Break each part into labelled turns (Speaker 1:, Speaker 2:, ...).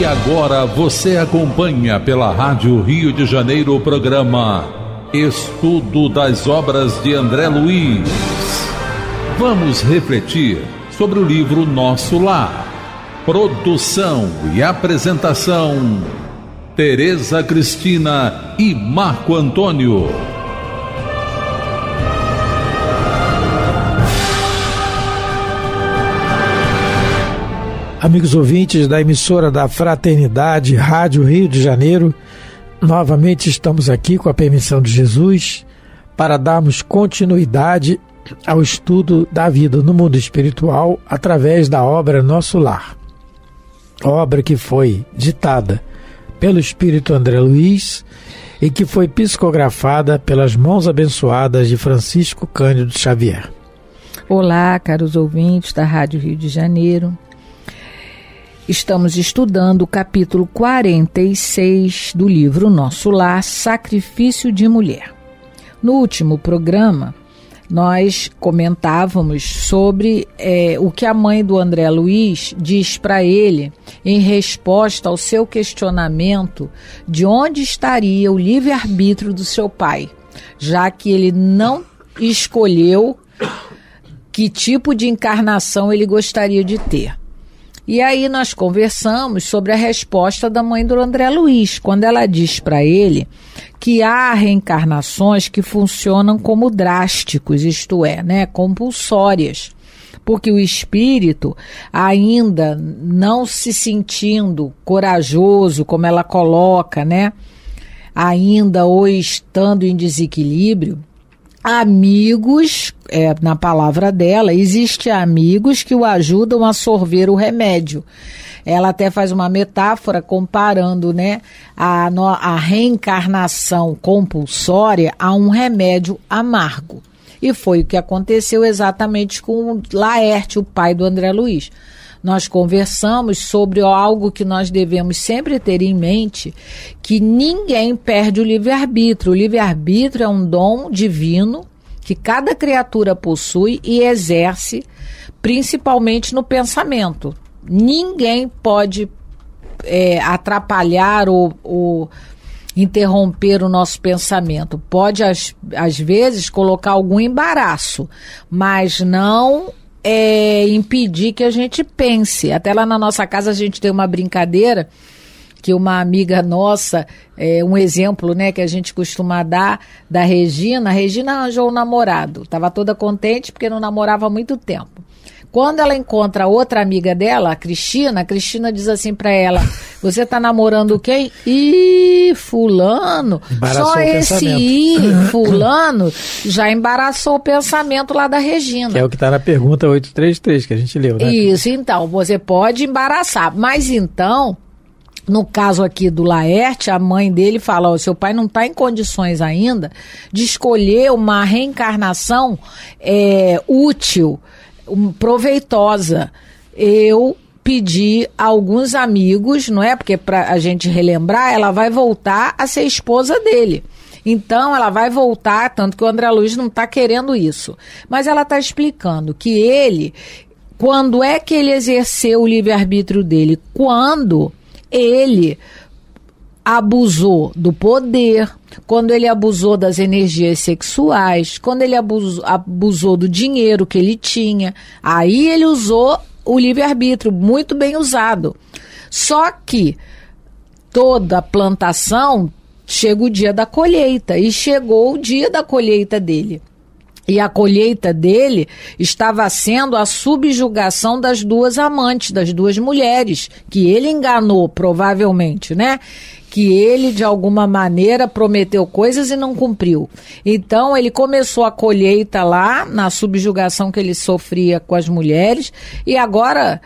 Speaker 1: E agora você acompanha pela Rádio Rio de Janeiro o programa Estudo das Obras de André Luiz. Vamos refletir sobre o livro Nosso Lar. Produção e apresentação, Tereza Cristina e Marco Antônio.
Speaker 2: Amigos ouvintes da emissora da Fraternidade, Rádio Rio de Janeiro, novamente estamos aqui com a permissão de Jesus para darmos continuidade ao estudo da vida no mundo espiritual através da obra Nosso Lar. Obra que foi ditada pelo Espírito André Luiz e que foi psicografada pelas mãos abençoadas de Francisco Cândido Xavier.
Speaker 3: Olá, caros ouvintes da Rádio Rio de Janeiro. Estamos estudando o capítulo 46 do livro Nosso Lar, Sacrifício de Mulher. No último programa, nós comentávamos sobre o que a mãe do André Luiz diz para ele em resposta ao seu questionamento de onde estaria o livre-arbítrio do seu pai, já que ele não escolheu que tipo de encarnação ele gostaria de ter. E aí nós conversamos sobre a resposta da mãe do André Luiz, quando ela diz para ele que há reencarnações que funcionam como drásticos, isto é, compulsórias, porque o espírito, ainda não se sentindo corajoso, como ela coloca, ainda ou estando em desequilíbrio, amigos, na palavra dela, existem amigos que o ajudam a sorver o remédio. Ela até faz uma metáfora comparando a reencarnação compulsória a um remédio amargo. E foi o que aconteceu exatamente com o Laerte, o pai do André Luiz. Nós conversamos sobre algo que nós devemos sempre ter em mente, que ninguém perde o livre-arbítrio. O livre-arbítrio é um dom divino que cada criatura possui e exerce, principalmente no pensamento. Ninguém pode atrapalhar ou interromper o nosso pensamento. Pode, às vezes, colocar algum embaraço, mas não impedir que a gente pense. Até lá na nossa casa a gente tem uma brincadeira que uma amiga nossa, um exemplo que a gente costuma dar da Regina. A Regina arranjou um namorado, estava toda contente porque não namorava há muito tempo. Quando ela encontra outra amiga dela, a Cristina diz assim pra ela: você tá namorando quem? Ih, fulano.
Speaker 2: Embaraçou
Speaker 3: só
Speaker 2: o
Speaker 3: esse fulano já embaraçou o pensamento lá da Regina.
Speaker 2: Que é o que tá na pergunta 833 que a gente leu,
Speaker 3: Isso, então, você pode embaraçar. Mas então, no caso aqui do Laerte, a mãe dele fala: seu pai não está em condições ainda de escolher uma reencarnação útil, proveitosa. Eu pedi a alguns amigos, porque para a gente relembrar, ela vai voltar a ser esposa dele. Então ela vai voltar, tanto que o André Luiz não está querendo isso. Mas ela está explicando que ele, quando é que ele exerceu o livre-arbítrio dele? Quando ele abusou do poder, quando ele abusou das energias sexuais, quando ele abusou do dinheiro que ele tinha. Aí ele usou o livre-arbítrio, muito bem usado. Só que toda plantação chega o dia da colheita, e chegou o dia da colheita dele. E a colheita dele estava sendo a subjugação das duas amantes, das duas mulheres, que ele enganou, provavelmente, que ele, de alguma maneira, prometeu coisas e não cumpriu. Então, ele começou a colheita lá, na subjugação que ele sofria com as mulheres, e agora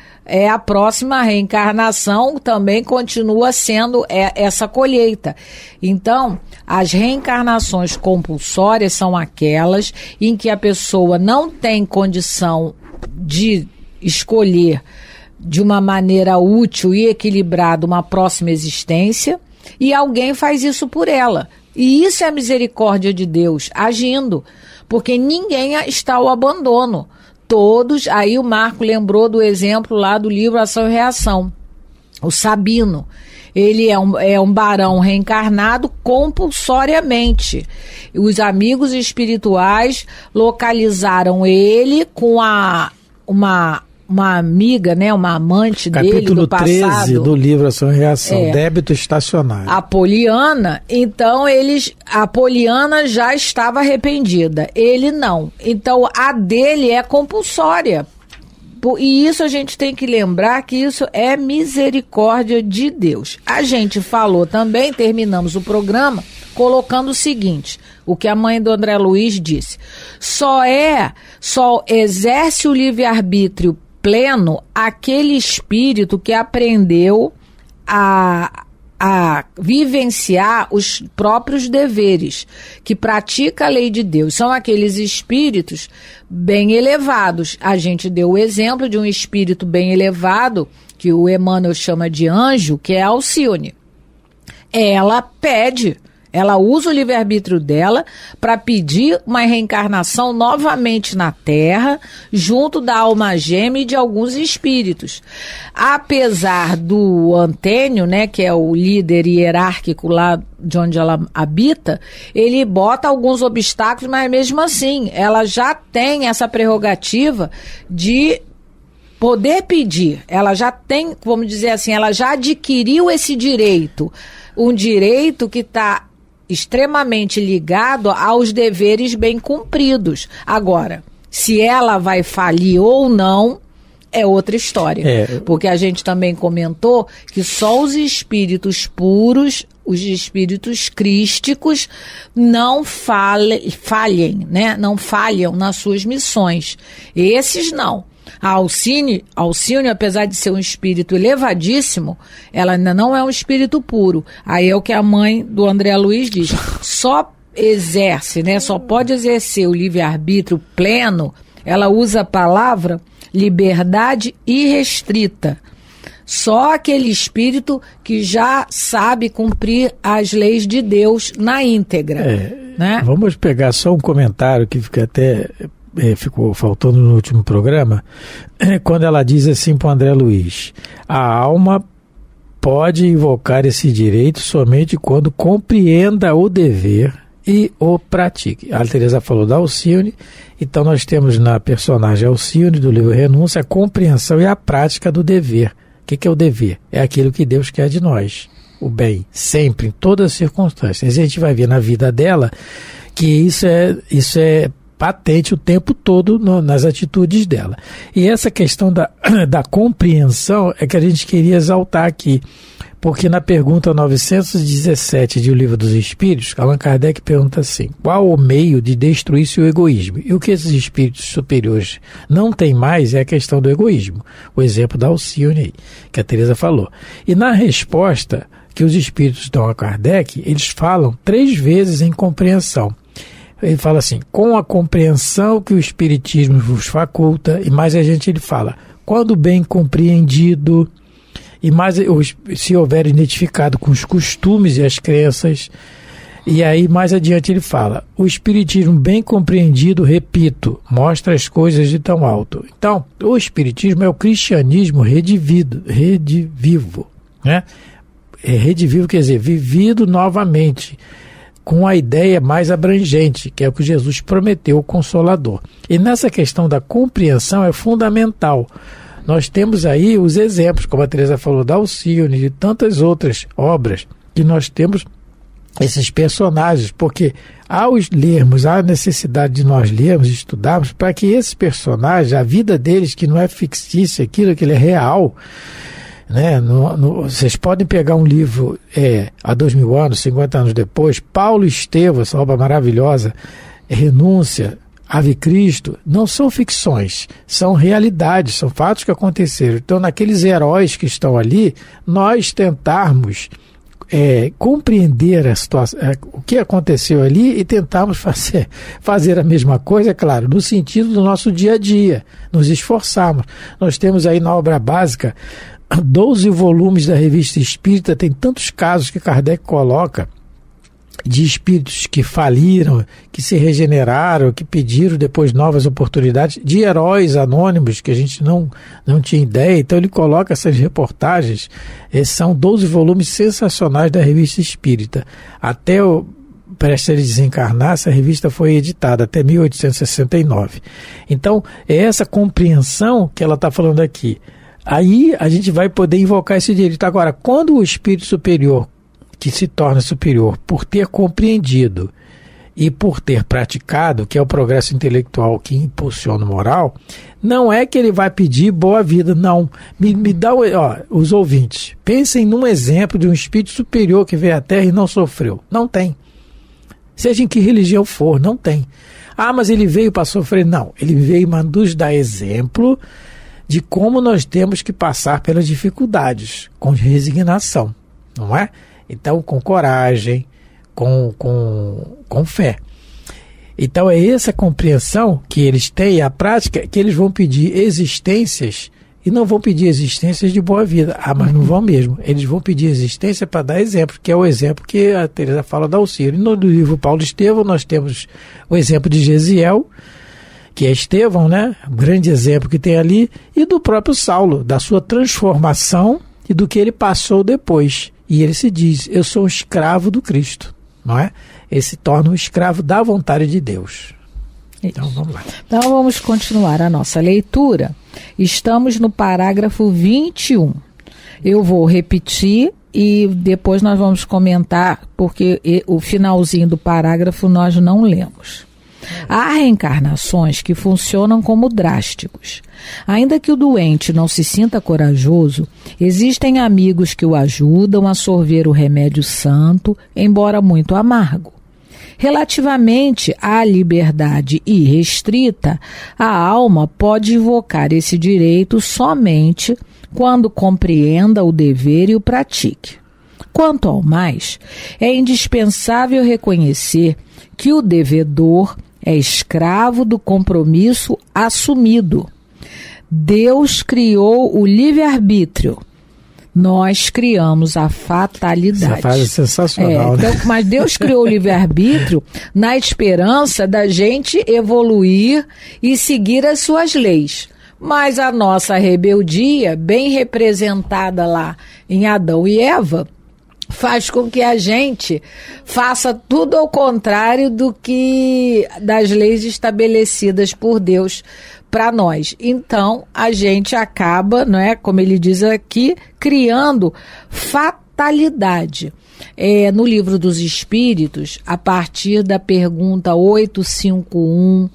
Speaker 3: a próxima reencarnação também continua sendo essa colheita. Então, as reencarnações compulsórias são aquelas em que a pessoa não tem condição de escolher de uma maneira útil e equilibrada uma próxima existência, e alguém faz isso por ela. E isso é a misericórdia de Deus agindo, porque ninguém está ao abandono. Todos, aí o Marco lembrou do exemplo lá do livro Ação e Reação, o Sabino. Ele é um barão reencarnado compulsoriamente. Os amigos espirituais localizaram ele com uma amiga, né, uma amante dele do passado.
Speaker 2: Capítulo 13 do livro Ação e Reação, Débito Estacionário.
Speaker 3: A Poliana, então a Poliana já estava arrependida, ele não. Então a dele é compulsória. E isso a gente tem que lembrar que isso é misericórdia de Deus. A gente falou também, terminamos o programa, colocando o seguinte, o que a mãe do André Luiz disse, só exerce o livre-arbítrio pleno aquele espírito que aprendeu a vivenciar os próprios deveres, que pratica a lei de Deus. São aqueles espíritos bem elevados. A gente deu o exemplo de um espírito bem elevado, que o Emmanuel chama de anjo, que é a Alcione. Ela usa o livre-arbítrio dela para pedir uma reencarnação novamente na Terra, junto da alma gêmea e de alguns espíritos. Apesar do Antênio, né, que é o líder hierárquico lá de onde ela habita, ele bota alguns obstáculos, mas mesmo assim, ela já tem essa prerrogativa de poder pedir. Ela já tem, vamos dizer assim, ela já adquiriu esse direito. Um direito que está extremamente ligado aos deveres bem cumpridos. Agora, se ela vai falir ou não, é outra história. Porque a gente também comentou que só os espíritos puros, os espíritos crísticos, não falhem, né? Não falham nas suas missões. Esses não. A Alcione, apesar de ser um espírito elevadíssimo, ela ainda não é um espírito puro. Aí é o que a mãe do André Luiz diz. Só exerce, né? Só pode exercer o livre-arbítrio pleno. Ela usa a palavra liberdade irrestrita. Só aquele espírito que já sabe cumprir as leis de Deus na íntegra. Né?
Speaker 2: Vamos pegar só um comentário que fica até... ficou faltando no último programa, quando ela diz assim para o André Luiz, a alma pode invocar esse direito somente quando compreenda o dever e o pratique. A Teresa falou da Alcione, então nós temos na personagem Alcione do livro Renúncia a compreensão e a prática do dever. O que é o dever? É aquilo que Deus quer de nós, o bem, sempre, em todas as circunstâncias. A gente vai ver na vida dela que isso é patente o tempo todo nas atitudes dela. E essa questão da compreensão é que a gente queria exaltar aqui, porque na pergunta 917 de O Livro dos Espíritos, Allan Kardec pergunta assim, qual o meio de destruir-se o egoísmo? E o que esses espíritos superiores não têm mais é a questão do egoísmo. O exemplo da Alcione aí, que a Teresa falou. E na resposta que os espíritos dão a Kardec, eles falam 3 vezes em compreensão. Ele fala assim, com a compreensão que o Espiritismo vos faculta, e mais a gente ele fala, quando bem compreendido, e mais se houver identificado com os costumes e as crenças, e aí mais adiante ele fala, o Espiritismo bem compreendido, repito, mostra as coisas de tão alto. Então, o Espiritismo é o cristianismo redivivo, né? Redivivo quer dizer, vivido novamente, com a ideia mais abrangente, que é o que Jesus prometeu, o Consolador. E nessa questão da compreensão é fundamental. Nós temos aí os exemplos, como a Teresa falou, da Alcione, de tantas outras obras, que nós temos esses personagens, porque ao lermos, há necessidade de nós lermos e estudarmos para que esses personagens, a vida deles, que não é fictícia, aquilo que é real, né? Vocês podem pegar um livro há 2000 anos, 50 anos depois, Paulo Estevam, essa obra maravilhosa, Renúncia, Ave Cristo, não são ficções, são realidades, são fatos que aconteceram. Então, naqueles heróis que estão ali, nós tentarmos compreender a situação, o que aconteceu ali e tentarmos fazer a mesma coisa, claro, no sentido do nosso dia a dia, nos esforçarmos. Nós temos aí na obra básica 12 volumes da Revista Espírita, tem tantos casos que Kardec coloca de espíritos que faliram, que se regeneraram, que pediram depois novas oportunidades, de heróis anônimos que a gente não tinha ideia. Então ele coloca essas reportagens, são 12 volumes sensacionais da Revista Espírita. Até prestes a ele desencarnar, essa revista foi editada até 1869. Então é essa compreensão que ela está falando aqui. Aí a gente vai poder invocar esse direito. Agora, quando o espírito superior, que se torna superior por ter compreendido e por ter praticado, que é o progresso intelectual que impulsiona o moral, não é que ele vai pedir boa vida, não. Me dá, os ouvintes, pensem num exemplo de um espírito superior que veio à Terra e não sofreu. Não tem. Seja em que religião for, não tem. Ah, mas ele veio para sofrer. Não, ele veio para nos dar exemplo de como nós temos que passar pelas dificuldades, com resignação, não é? Então, com coragem, com fé. Então, é essa compreensão que eles têm, a prática, que eles vão pedir existências, e não vão pedir existências de boa vida. Ah, mas não vão mesmo. Eles vão pedir existência para dar exemplo, que é o exemplo que a Teresa fala da Alcírio. No livro Paulo Estevão, nós temos o exemplo de Gesiel, que é Estevão, né? O grande exemplo que tem ali, e do próprio Saulo, da sua transformação e do que ele passou depois. E ele se diz, eu sou um escravo do Cristo, não é? Ele se torna um escravo da vontade de Deus. Então vamos lá.
Speaker 3: Então vamos continuar a nossa leitura. Estamos no parágrafo 21. Eu vou repetir e depois nós vamos comentar, porque o finalzinho do parágrafo nós não lemos. Há reencarnações que funcionam como drásticos. Ainda que o doente não se sinta corajoso, existem amigos que o ajudam a sorver o remédio santo, embora muito amargo. Relativamente à liberdade irrestrita, a alma pode invocar esse direito somente quando compreenda o dever e o pratique. Quanto ao mais, é indispensável reconhecer que o devedor é escravo do compromisso assumido. Deus criou o livre-arbítrio. Nós criamos a fatalidade.
Speaker 2: Essa frase é sensacional,
Speaker 3: né? Então, mas Deus criou o livre-arbítrio na esperança da gente evoluir e seguir as suas leis. Mas a nossa rebeldia, bem representada lá em Adão e Eva, faz com que a gente faça tudo ao contrário do que das leis estabelecidas por Deus para nós. Então, a gente acaba, não é, como ele diz aqui, criando fatalidade. No Livro dos Espíritos, a partir da pergunta 851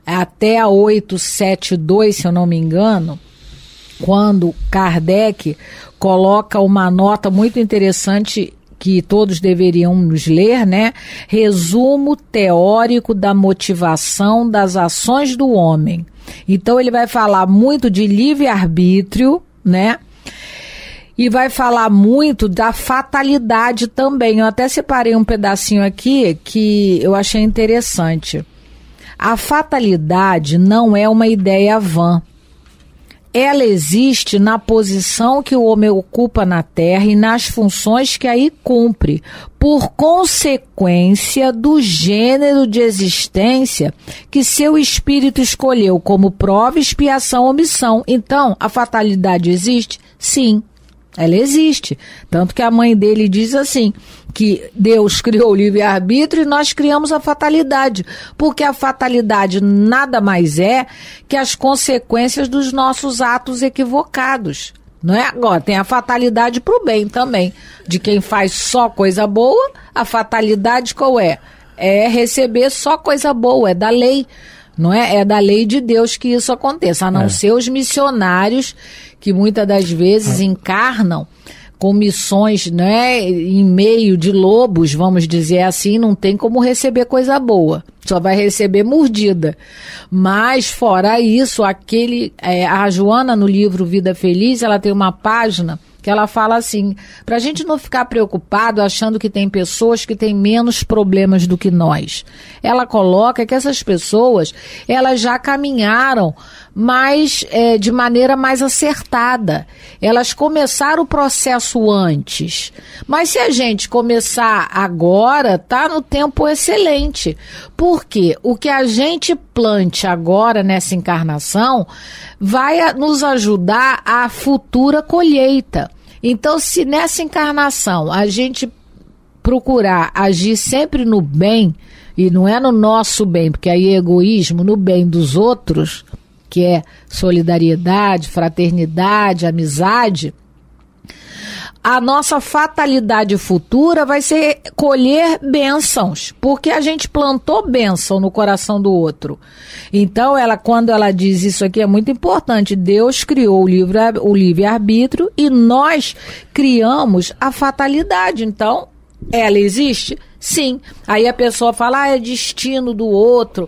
Speaker 3: até a 872, se eu não me engano, quando Kardec coloca uma nota muito interessante que todos deveriam nos ler, né? Resumo teórico da motivação das ações do homem. Então ele vai falar muito de livre-arbítrio, né? E vai falar muito da fatalidade também. Eu até separei um pedacinho aqui que eu achei interessante. A fatalidade não é uma ideia vã. Ela existe na posição que o homem ocupa na Terra e nas funções que aí cumpre, por consequência do gênero de existência que seu espírito escolheu como prova, expiação ou missão. Então, a fatalidade existe? Sim, ela existe. Tanto que a mãe dele diz assim, que Deus criou o livre-arbítrio e nós criamos a fatalidade, porque a fatalidade nada mais é que as consequências dos nossos atos equivocados, não é? Agora, tem a fatalidade para o bem também, de quem faz só coisa boa, a fatalidade qual é? É receber só coisa boa, é da lei, não é? É da lei de Deus que isso aconteça, a não ser os missionários que muitas das vezes encarnam com missões, né, em meio de lobos, vamos dizer assim, não tem como receber coisa boa, só vai receber mordida. Mas fora isso, a Joana no livro Vida Feliz, ela tem uma página que ela fala assim, para a gente não ficar preocupado achando que tem pessoas que têm menos problemas do que nós. Ela coloca que essas pessoas, elas já caminharam mas de maneira mais acertada. Elas começaram o processo antes. Mas se a gente começar agora, tá no tempo excelente. Porque o que a gente plante agora nessa encarnação vai nos ajudar à futura colheita. Então, se nessa encarnação a gente procurar agir sempre no bem, e não é no nosso bem, porque aí é egoísmo, no bem dos outros, que é solidariedade, fraternidade, amizade, a nossa fatalidade futura vai ser colher bênçãos, porque a gente plantou bênção no coração do outro. Então, quando ela diz isso aqui, é muito importante. Deus criou o livre-arbítrio e nós criamos a fatalidade. Então, ela existe? Sim. Aí a pessoa fala, é destino do outro.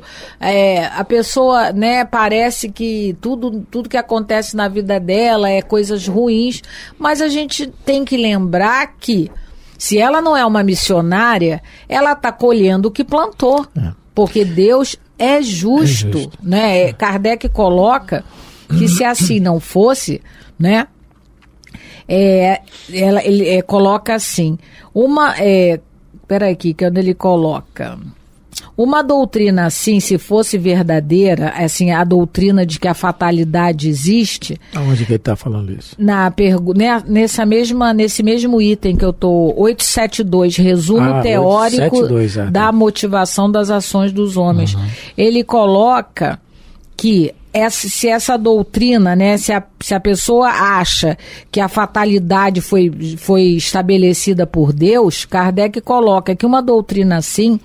Speaker 3: A pessoa, né, parece que tudo que acontece na vida dela é coisas ruins. Mas a gente tem que lembrar que, se ela não é uma missionária, ela está colhendo o que plantou. Porque Deus é justo. Né? Kardec coloca que, se assim não fosse, né? Ele coloca assim, aqui, que é onde ele coloca, uma doutrina assim, se fosse verdadeira, assim, a doutrina de que a fatalidade existe.
Speaker 2: Aonde que ele está falando isso?
Speaker 3: Nesse mesmo item que eu estou, 872, resumo teórico 872, da motivação das ações dos homens. Ele coloca que se essa doutrina, né, se a pessoa acha que a fatalidade foi estabelecida por Deus, Kardec coloca que uma doutrina assim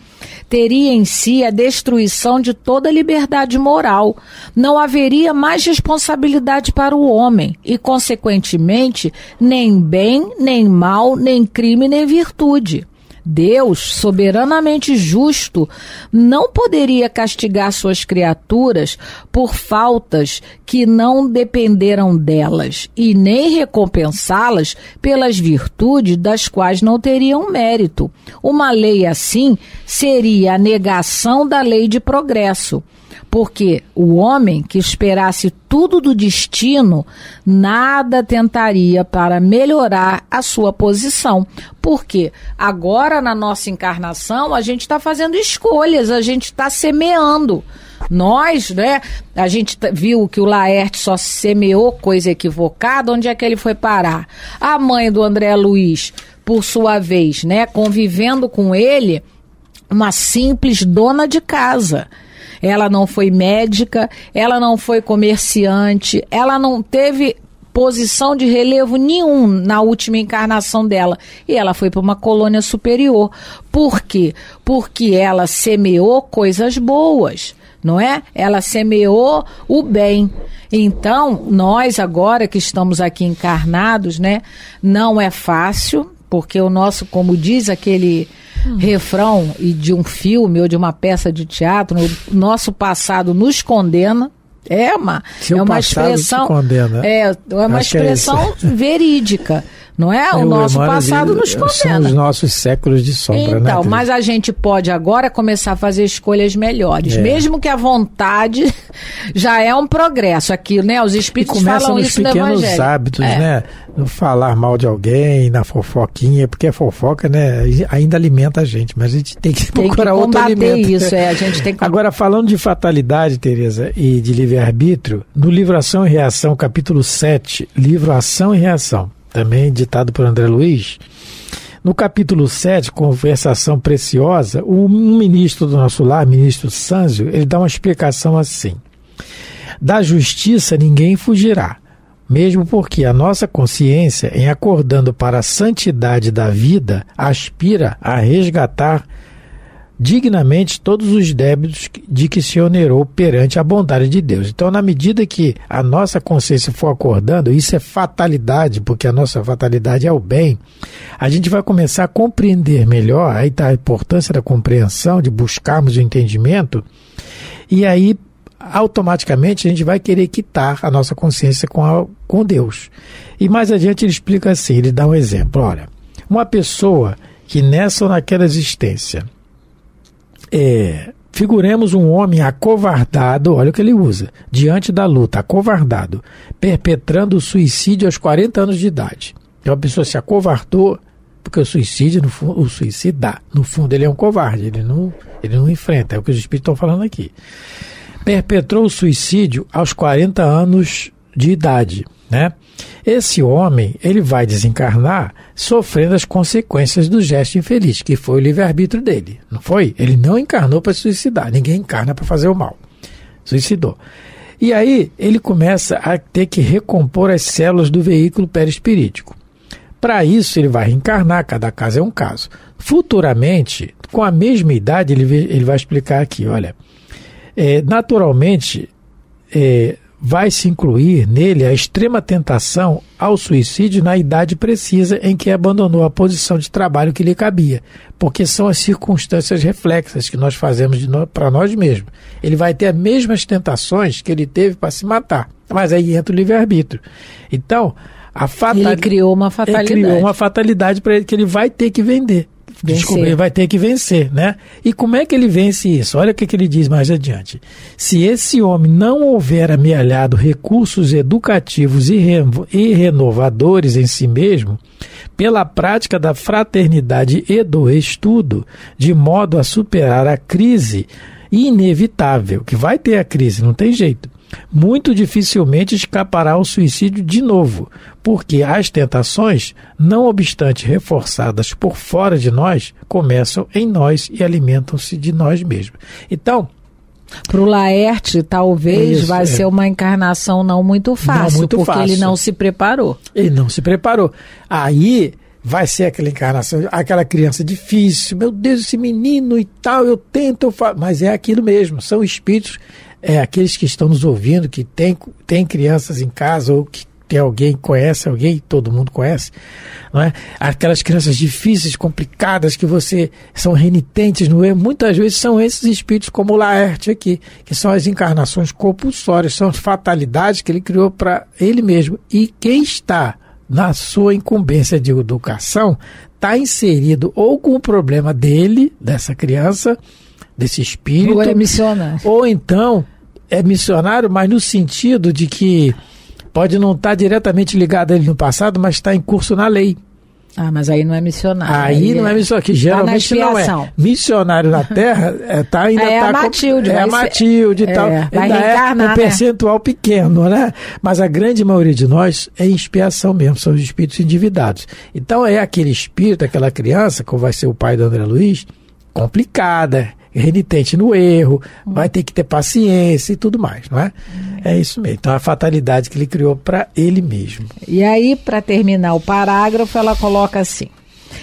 Speaker 3: teria em si a destruição de toda a liberdade moral. Não haveria mais responsabilidade para o homem e, consequentemente, nem bem, nem mal, nem crime, nem virtude. Deus, soberanamente justo, não poderia castigar suas criaturas por faltas que não dependeram delas e nem recompensá-las pelas virtudes das quais não teriam mérito. Uma lei assim seria a negação da lei de progresso. Porque o homem que esperasse tudo do destino, nada tentaria para melhorar a sua posição. Porque agora, na nossa encarnação, a gente está fazendo escolhas, a gente está semeando. Nós, né, a gente viu que o Laerte só semeou coisa equivocada, onde é que ele foi parar? A mãe do André Luiz, por sua vez, né, convivendo com ele, uma simples dona de casa. Ela não foi médica, ela não foi comerciante, ela não teve posição de relevo nenhum na última encarnação dela. E ela foi para uma colônia superior. Por quê? Porque ela semeou coisas boas, não é? Ela semeou o bem. Então, nós agora que estamos aqui encarnados, né, não é fácil, porque o nosso, como diz aquele refrão de um filme ou de uma peça de teatro, o nosso passado nos condena. É uma expressão, é uma expressão verídica, não é? O nosso passado nos condena.
Speaker 2: São os nossos séculos de sombra, né?
Speaker 3: Então, mas a gente pode agora começar a fazer escolhas melhores, mesmo que a vontade já é um progresso aqui, né? Os espíritos falam isso no Evangelho.
Speaker 2: Começa nos pequenos hábitos, né? Não falar mal de alguém, na fofoquinha, porque a fofoca, né, ainda alimenta a gente, mas a gente tem que procurar outro alimento.
Speaker 3: Isso, a gente tem que...
Speaker 2: Agora, falando de fatalidade, Tereza, e de livre-arbítrio, no livro Ação e Reação, capítulo 7, livro Ação e Reação, também ditado por André Luiz, no capítulo 7, Conversação Preciosa, um ministro do nosso lar, ministro Sânzio, ele dá uma explicação assim: da justiça ninguém fugirá, mesmo porque a nossa consciência, em acordando para a santidade da vida, aspira a resgatar dignamente todos os débitos de que se onerou perante a bondade de Deus. Então, na medida que a nossa consciência for acordando, isso é fatalidade, porque a nossa fatalidade é o bem, a gente vai começar a compreender melhor, aí está a importância da compreensão, de buscarmos o entendimento, e aí automaticamente a gente vai querer quitar a nossa consciência com Deus. E mais adiante ele explica assim, ele dá um exemplo. Olha, uma pessoa que nessa ou naquela existência Figuremos um homem acovardado, olha o que ele usa, diante da luta, acovardado, perpetrando o suicídio aos 40 anos de idade. Então a pessoa se acovardou, porque o suicídio, o suicida, no fundo ele é um covarde, ele não enfrenta, é o que os espíritos estão falando aqui. Perpetrou o suicídio aos 40 anos de idade, né? Esse homem, ele vai desencarnar sofrendo as consequências do gesto infeliz, que foi o livre-arbítrio dele, não foi? Ele não encarnou para se suicidar, ninguém encarna para fazer o mal, suicidou. E aí ele começa a ter que recompor as células do veículo perispirítico. Para isso ele vai reencarnar, cada caso é um caso. Futuramente, com a mesma idade, ele vai explicar aqui, olha, naturalmente vai se incluir nele a extrema tentação ao suicídio na idade precisa em que abandonou a posição de trabalho que lhe cabia, porque são as circunstâncias reflexas que nós fazemos para nós mesmos. Ele vai ter as mesmas tentações que ele teve para se matar, mas aí entra o livre-arbítrio. Então, ele criou uma fatalidade. Ele criou uma fatalidade para ele que ele vai ter que vencer. Desculpa, ele vai ter que vencer, né? E como é que ele vence isso? Olha o que ele diz mais adiante. Se esse homem não houver amealhado recursos educativos e renovadores em si mesmo, pela prática da fraternidade e do estudo, de modo a superar a crise inevitável, que vai ter a crise, não tem jeito, muito dificilmente escapará ao suicídio de novo, porque as tentações, não obstante reforçadas por fora de nós, começam em nós e alimentam-se de nós mesmos. Então,
Speaker 3: para o Laerte, talvez vai ser uma encarnação não muito fácil, porque ele não se preparou.
Speaker 2: Ele não se preparou. Aí vai ser aquela encarnação, aquela criança difícil, meu Deus, esse menino e tal, eu tento, mas é aquilo mesmo, são espíritos, aqueles que estão nos ouvindo, que tem crianças em casa, ou que tem alguém, conhece alguém, todo mundo conhece, não é? Aquelas crianças difíceis, complicadas, que são renitentes no erro, muitas vezes são esses espíritos como o Laerte aqui, que são as encarnações compulsórias, são as fatalidades que ele criou para ele mesmo. E quem está na sua incumbência de educação está inserido ou com o problema dele, dessa criança, desse espírito,
Speaker 3: ou é missionário,
Speaker 2: ou então é missionário, mas no sentido de que pode não estar diretamente ligado a ele no passado, mas está em curso na lei.
Speaker 3: Ah, mas aí não é missionário.
Speaker 2: Aí não é missionário, que geralmente não é. Missionário na Terra ainda está...
Speaker 3: a Matilde.
Speaker 2: A Matilde e tal.
Speaker 3: Vai
Speaker 2: ainda
Speaker 3: reencarnar,
Speaker 2: é um percentual pequeno, né? Mas a grande maioria de nós é em expiação mesmo, são os espíritos endividados. Então é aquele espírito, aquela criança, como vai ser o pai do André Luiz, complicada, renitente no erro, vai ter que ter paciência e tudo mais, não é? É isso mesmo. Então, a fatalidade que ele criou para ele mesmo.
Speaker 3: E aí, para terminar o parágrafo, ela coloca assim: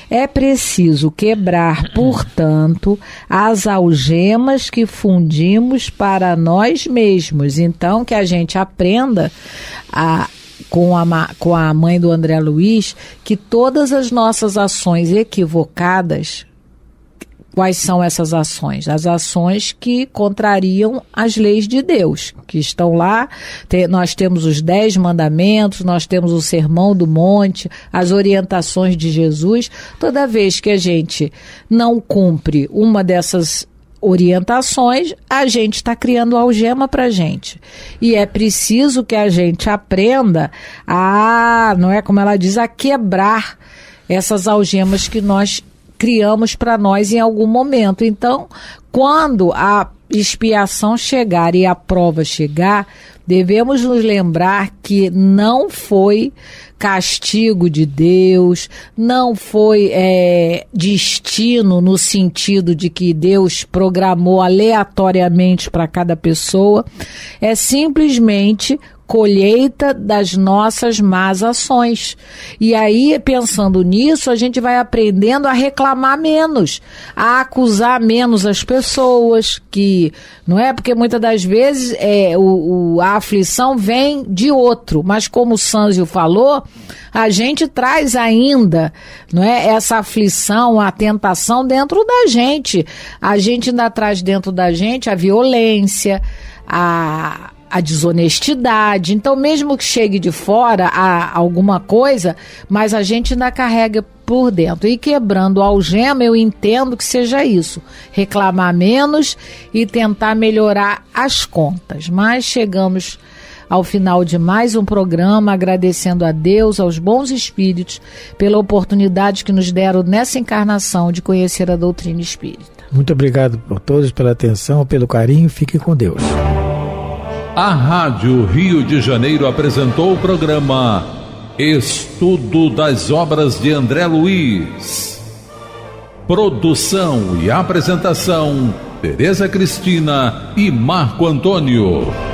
Speaker 3: é preciso quebrar, portanto, as algemas que fundimos para nós mesmos. Então, que a gente aprenda com a mãe do André Luiz, que todas as nossas ações equivocadas, quais são essas ações? As ações que contrariam as leis de Deus, que estão lá. Nós temos os 10 mandamentos, nós temos o Sermão do Monte, as orientações de Jesus. Toda vez que a gente não cumpre uma dessas orientações, a gente está criando algema para a gente. E é preciso que a gente aprenda não é como ela diz, a quebrar essas algemas que nós criamos para nós em algum momento. Então, quando a expiação chegar e a prova chegar, devemos nos lembrar que não foi castigo de Deus, não foi destino no sentido de que Deus programou aleatoriamente para cada pessoa, é simplesmente colheita das nossas más ações. E aí, pensando nisso, a gente vai aprendendo a reclamar menos, a acusar menos as pessoas, que não é porque muitas das vezes a aflição vem de outro, mas como o Sânzio falou, a gente traz ainda, não é, essa aflição, a tentação dentro da gente. A gente ainda traz dentro da gente a violência, a desonestidade. Então, mesmo que chegue de fora alguma coisa, mas a gente ainda carrega por dentro. E quebrando a algema, eu entendo que seja isso, reclamar menos e tentar melhorar as contas. Mas chegamos ao final de mais um programa, agradecendo a Deus, aos bons espíritos, pela oportunidade que nos deram nessa encarnação de conhecer a doutrina espírita.
Speaker 2: Muito obrigado por todos, pela atenção, pelo carinho. Fiquem com Deus.
Speaker 1: A Rádio Rio de Janeiro apresentou o programa Estudo das Obras de André Luiz. Produção e apresentação, Tereza Cristina e Marco Antônio.